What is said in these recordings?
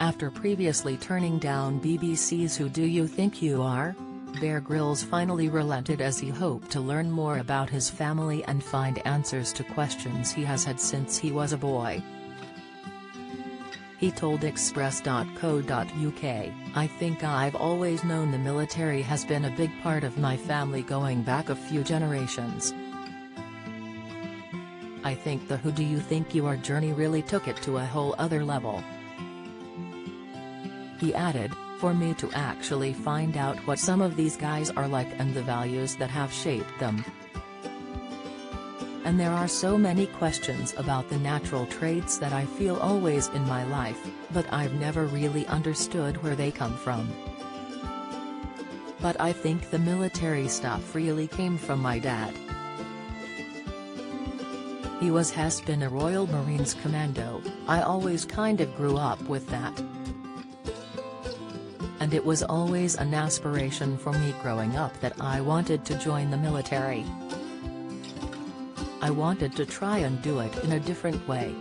After previously turning down BBC's Who Do You Think You Are?, Bear Grylls finally relented as he hoped to learn more about his family and find answers to questions he has had since he was a boy. He told Express.co.uk, "I think I've always known the military has been a big part of my family going back a few generations. I think the Who Do You Think You Are journey really took it to a whole other level." He added, "For me to actually find out what some of these guys are like and the values that have shaped them. And there are so many questions about the natural traits that I feel always in my life, but I've never really understood where they come from. But I think the military stuff really came from my dad. Has been a Royal Marines commando. I always kind of grew up with that. And it was always an aspiration for me growing up that I wanted to join the military. I wanted to try and do it in a different way.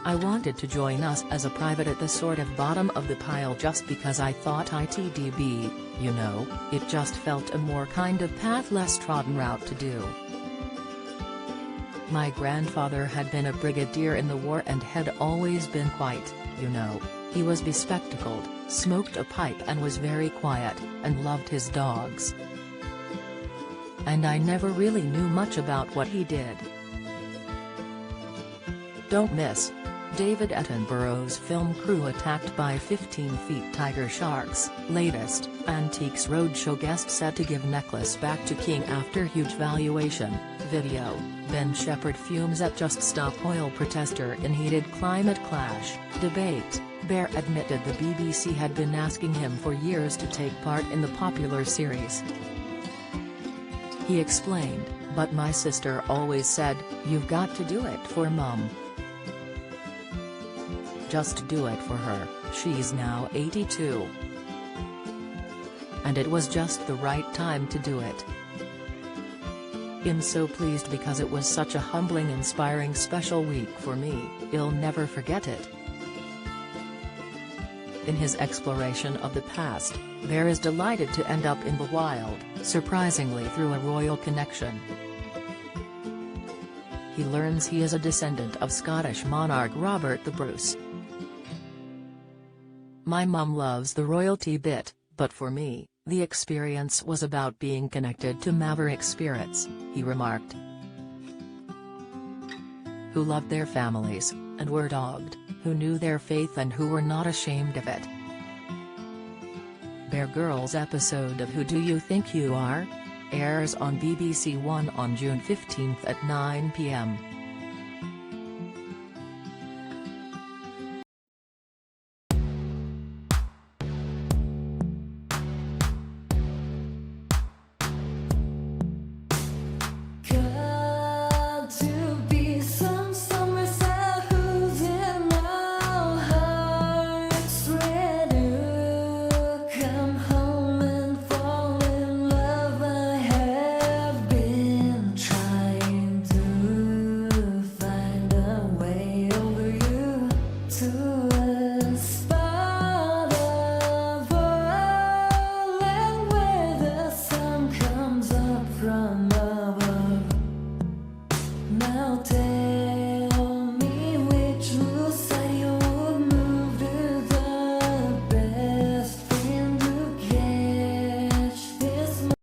I wanted to join us as a private at the sort of bottom of the pile just because I thought ITDB, you know, it just felt a more kind of path less trodden route to do. My grandfather had been a brigadier in the war and had always been quite, you know, he was bespectacled, smoked a pipe and was very quiet, and loved his dogs. And I never really knew much about what he did." Don't miss: David Attenborough's film crew attacked by 15-feet tiger sharks. Latest: Antiques Roadshow guest set to give necklace back to king after huge valuation. Video: Ben Shepherd fumes at Just Stop Oil protester in heated climate clash. Debate: Bear admitted the BBC had been asking him for years to take part in the popular series. He explained, "But my sister always said, you've got to do it for Mum. Just do it for her, she's now 82. And it was just the right time to do it. I'm so pleased because it was such a humbling, inspiring, special week for me, I'll never forget it." In his exploration of the past, Bear is delighted to end up in the wild, surprisingly through a royal connection. He learns he is a descendant of Scottish monarch Robert the Bruce. "My mum loves the royalty bit, but for me, the experience was about being connected to maverick spirits," he remarked. "Who loved their families, and were dogged, who knew their faith and who were not ashamed of it." Bear Grylls' episode of Who Do You Think You Are? Airs on BBC One on June 15 at 9 p.m. Good.